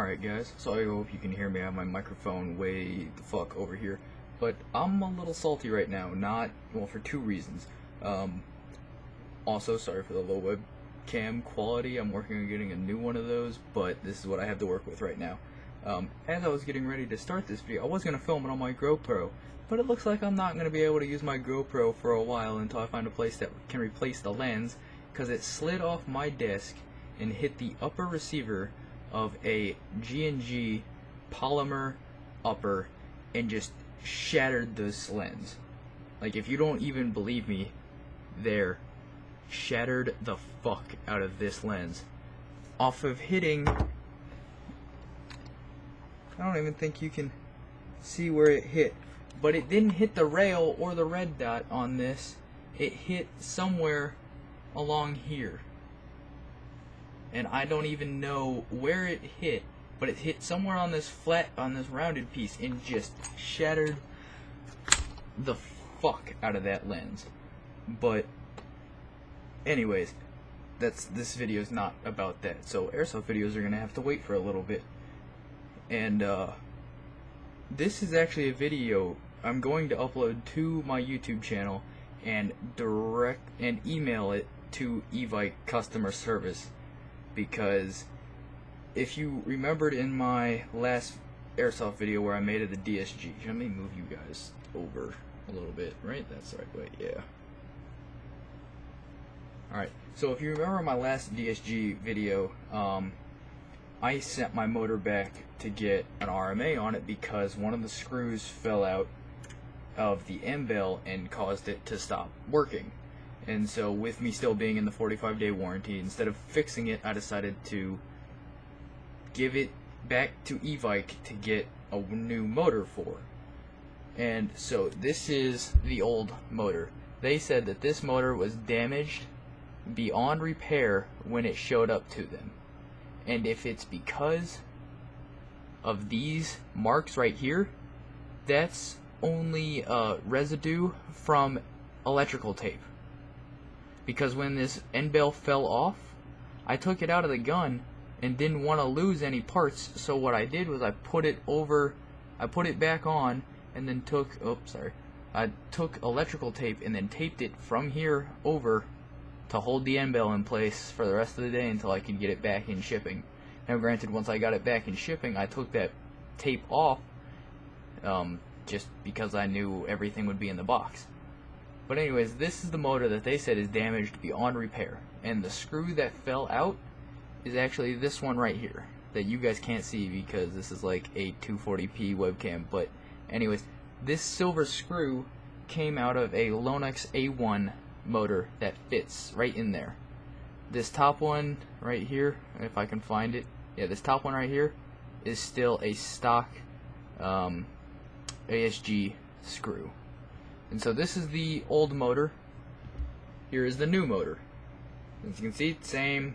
Alright guys, so I hope you can hear me. I have my microphone way the fuck over here. But I'm a little salty right now, well, for two reasons. Also, sorry for the low webcam quality. I'm working on getting a new one of those, but this is what I have to work with right now. As I was getting ready to start this video, I was going to film it on my GoPro, but it looks like I'm not going to be able to use my GoPro for a while until I find a place that can replace the lens, because it slid off my desk and hit the upper receiver of a G&G polymer upper and just shattered this lens. Like, if you don't even believe me, there, shattered the fuck out of this lens off of hitting, I don't even think you can see where it hit, but it didn't hit the rail or the red dot on this. It hit somewhere along here, and I don't even know where it hit, but it hit somewhere on this rounded piece and just shattered the fuck out of that lens. But anyways, this video is not about that. So airsoft videos are gonna have to wait for a little bit. And this is actually a video I'm going to upload to my YouTube channel and email it to Evkie customer service, because if you remembered in my last airsoft video where I made it the DSG, let me move you guys over a little bit, right? That's the right way, yeah. Alright, so if you remember my last DSG video, I sent my motor back to get an RMA on it because one of the screws fell out of the end bell and caused it to stop working. And so, with me still being in the 45-day warranty, instead of fixing it, I decided to give it back to Evkie to get a new motor for. And so, this is the old motor. They said that this motor was damaged beyond repair when it showed up to them. And if it's because of these marks right here, that's only residue from electrical tape. Because when this end bell fell off, I took it out of the gun and didn't want to lose any parts, so what I did was I put it back on and then I took electrical tape and then taped it from here over to hold the end bell in place for the rest of the day until I could get it back in shipping. Now granted, once I got it back in shipping, I took that tape off just because I knew everything would be in the box. But anyways, this is the motor that they said is damaged beyond repair, and the screw that fell out is actually this one right here that you guys can't see because this is like a 240p webcam. But anyways, this silver screw came out of a Lonex A1 motor that fits right in there. This top one right here, if I can find it, yeah, this top one right here is still a stock ASG screw. And so this is the old motor. Here is the new motor. As you can see, same,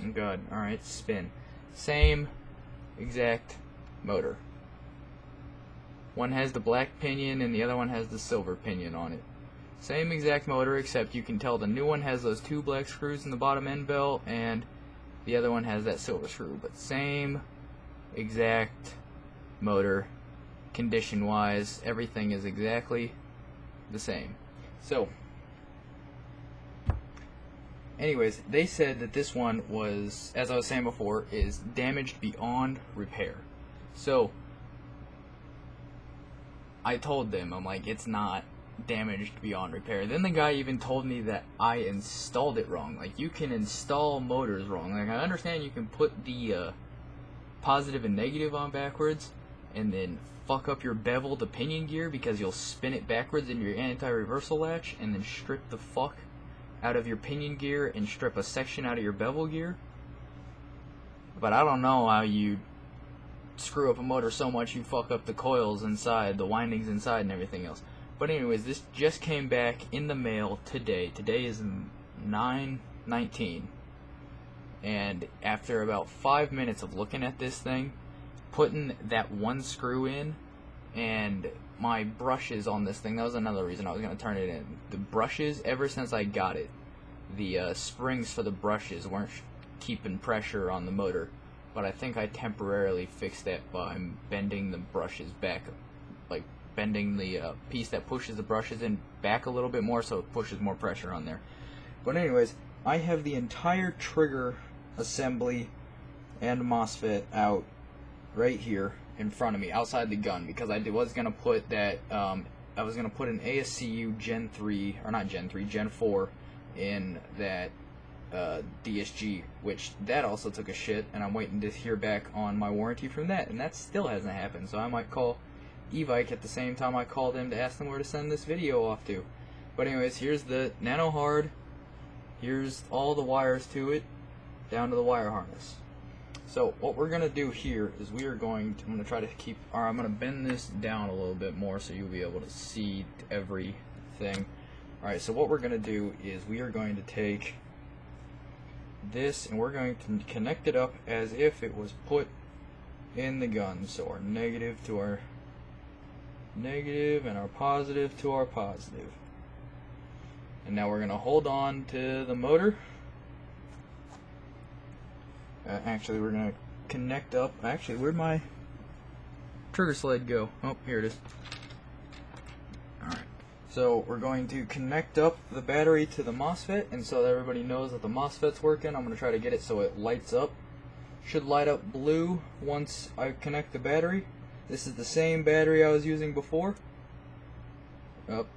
oh god, alright, spin. Same exact motor. One has the black pinion and the other one has the silver pinion on it. Same exact motor, except you can tell the new one has those two black screws in the bottom end bell and the other one has that silver screw. But same exact motor, condition wise, everything is exactly the same. So anyways, they said that this one was, as I was saying before, is damaged beyond repair. So I told them, I'm like, it's not damaged beyond repair. Then the guy even told me that I installed it wrong. Like, you can install motors wrong. Like, I understand you can put the positive and negative on backwards and then fuck up your bevel to pinion gear because you'll spin it backwards into your anti-reversal latch and then strip the fuck out of your pinion gear and strip a section out of your bevel gear. But I don't know how you screw up a motor so much you fuck up the coils inside, the windings inside, and everything else. But anyways, this just came back in the mail today. Today is 9/19. And after about 5 minutes of looking at this thing, putting that one screw in, and my brushes on this thing, that was another reason I was going to turn it in. The brushes, ever since I got it, the springs for the brushes weren't keeping pressure on the motor. but I think I temporarily fixed that by bending the brushes back, like bending the piece that pushes the brushes in back a little bit more so it pushes more pressure on there. But anyways, I have the entire trigger assembly and MOSFET out right here in front of me outside the gun, because I was going to put that I was going to put an ASCU Gen 3, or not Gen 3, Gen 4 in that DSG, which that also took a shit, and I'm waiting to hear back on my warranty from that, and that still hasn't happened. So I might call Evkie at the same time I call them to ask them where to send this video off to. But anyways, here's the nano hard, here's all the wires to it, down to the wire harness. So what we're gonna do here is I'm gonna try to keep, or I'm gonna bend this down a little bit more so you'll be able to see everything. Alright, so what we're gonna do is we are going to take this and we're going to connect it up as if it was put in the gun. So our negative to our negative and our positive to our positive. And now we're gonna hold on to the motor. Actually, we're going to connect up. Actually, where'd my trigger sled go? Oh, here it is. Alright. So, we're going to connect up the battery to the MOSFET, and so that everybody knows that the MOSFET's working, I'm going to try to get it so it lights up. Should light up blue once I connect the battery. This is the same battery I was using before. Oh,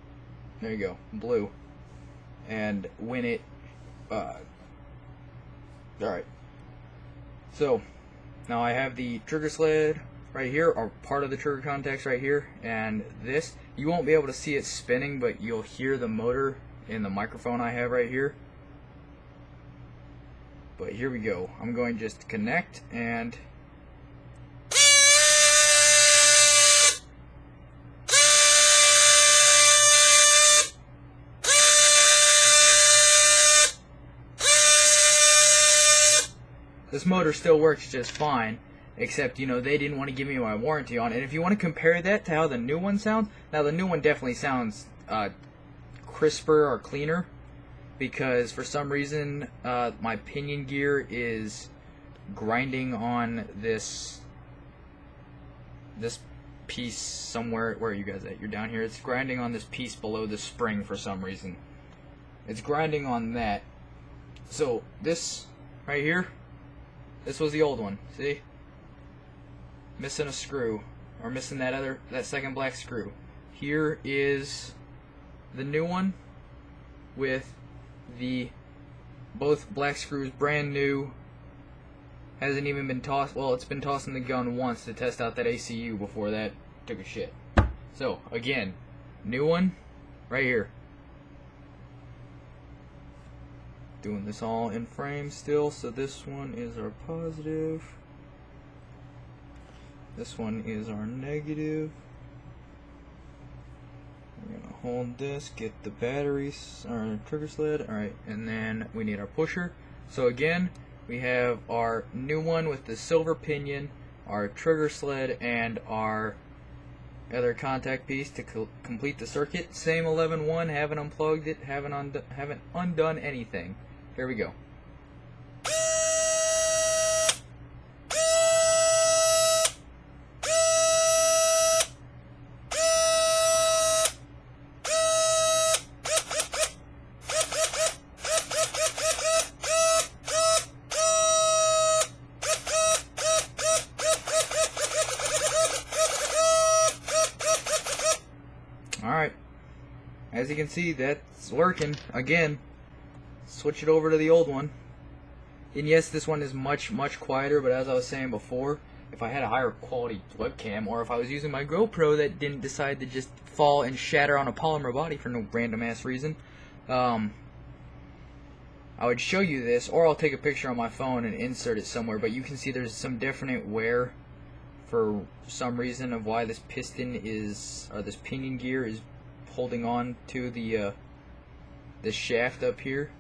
there you go. Blue. And when it... Alright. So, now I have the trigger sled right here, or part of the trigger contacts right here, and this, you won't be able to see it spinning, but you'll hear the motor in the microphone I have right here. But here we go. I'm going just to connect, and this motor still works just fine, except, you know, they didn't want to give me my warranty on it. And if you want to compare that to how the new one sounds, now the new one definitely sounds crisper or cleaner, because for some reason my pinion gear is grinding on this piece somewhere. Where are you guys at? You're down here. It's grinding on this piece below the spring for some reason. It's grinding on that. So this right here, this was the old one, see? Missing a screw, or missing that second black screw. Here is the new one with the both black screws brand new. Hasn't even been tossed, well, it's been tossed in the gun once to test out that ACU before that took a shit. So, again, new one, right here. Doing this all in frame still, so this one is our positive, this one is our negative. We're gonna hold this, get the batteries, our trigger sled, alright, and then we need our pusher. So again, we have our new one with the silver pinion, our trigger sled, and our other contact piece to complete the circuit. Same 11-1, haven't unplugged it, haven't undone anything. Here we go. Alright, as you can see, that's working. Again, switch it over to the old one. And yes, this one is much quieter, but as I was saying before, if I had a higher quality webcam, or if I was using my GoPro that didn't decide to just fall and shatter on a polymer body for no random ass reason, I would show you this, or I'll take a picture on my phone and insert it somewhere. But you can see there's some definite wear for some reason of why this piston is, or this pinion gear is holding on to the shaft up here.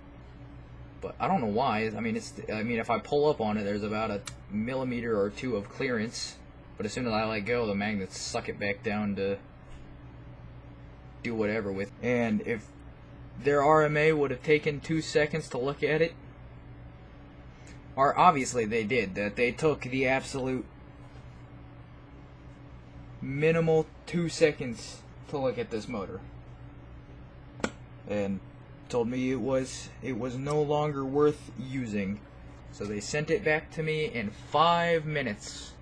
But I don't know why. I mean, if I pull up on it, there's about a millimeter or two of clearance. But as soon as I let go, the magnets suck it back down to do whatever with. And if their RMA would have taken 2 seconds to look at it, or obviously they did, that they took the absolute minimal 2 seconds to look at this motor and told me it was no longer worth using. So they sent it back to me in 5 minutes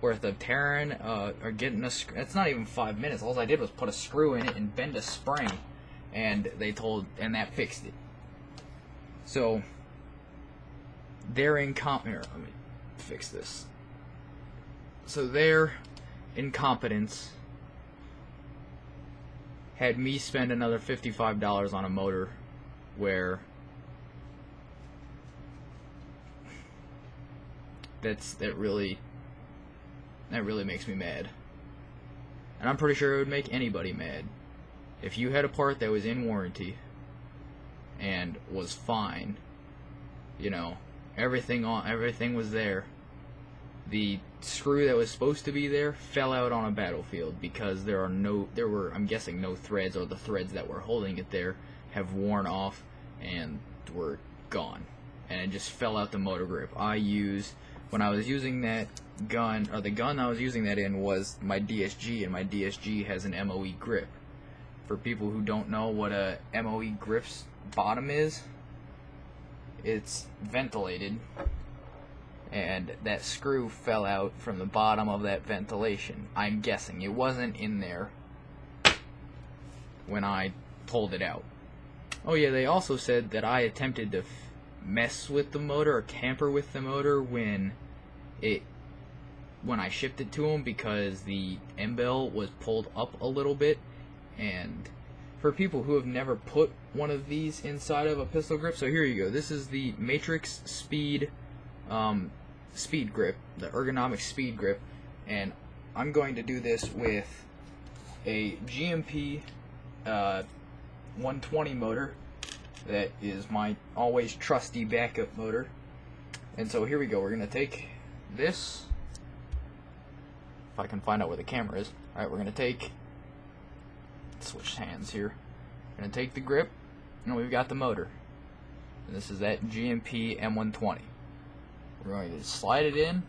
worth of tearing or getting a screw. It's not even 5 minutes. All I did was put a screw in it and bend a spring, and that fixed it. So their here, let me fix this. So their incompetence had me spend another $55 on a motor where that really makes me mad. And I'm pretty sure it would make anybody mad. If you had a part that was in warranty and was fine, you know, everything was there. The screw that was supposed to be there fell out on a battlefield because there were, I'm guessing, no threads, or the threads that were holding it there have worn off and were gone. And it just fell out the motor grip. When I was using that gun, or the gun I was using that in was my DSG, and my DSG has an MOE grip. For people who don't know what a MOE grip's bottom is, it's ventilated, and that screw fell out from the bottom of that ventilation. I'm guessing it wasn't in there when I pulled it out. Oh yeah, they also said that I attempted to mess with the motor or tamper with the motor when I shipped it to them, because the end bell was pulled up a little bit. And for people who have never put one of these inside of a pistol grip, so here you go. This is the Matrix Speed speed grip, the ergonomic speed grip, and I'm going to do this with a GMP 120 motor that is my always trusty backup motor. And so here we go. We're going to take this, if I can find out where the camera is. Alright, we're going to switch hands here. We're going to take the grip, and we've got the motor. And this is that GMP M120. We're going to slide it in.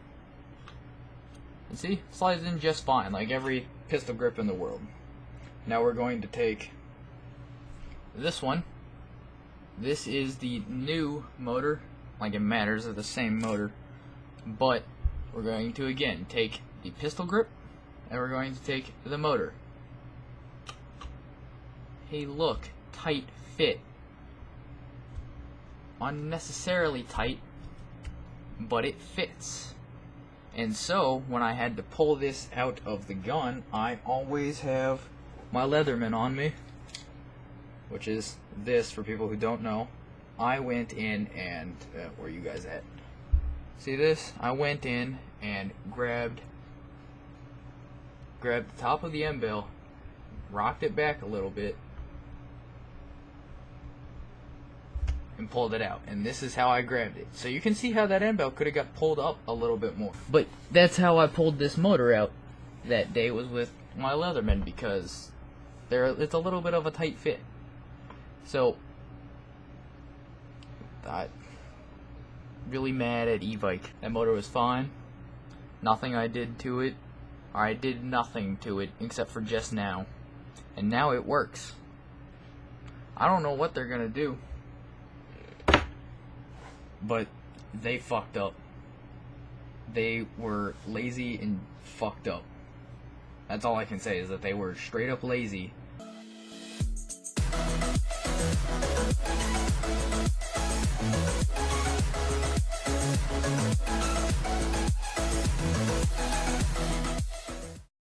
And see, slides in just fine, like every pistol grip in the world. Now we're going to take this one. This is the new motor. Like it matters, they're the same motor. But we're going to again take the pistol grip, and we're going to take the motor. Hey, look, tight fit. Unnecessarily tight, but it fits. And so when I had to pull this out of the gun, I always have my Leatherman on me, which is this, for people who don't know. I went in and where are you guys at? See this? I went in and grabbed the top of the end bell, rocked it back a little bit, and pulled it out. And this is how I grabbed it. So you can see how that end bell could have got pulled up a little bit more. But that's how I pulled this motor out that day, was with my Leatherman, because it's a little bit of a tight fit. So I really mad at e-bike. That motor was fine. Nothing I did to it, or I did nothing to it except for just now. And now it works. I don't know what they're gonna do, but they fucked up. They were lazy and fucked up. That's all I can say, is that they were straight up lazy.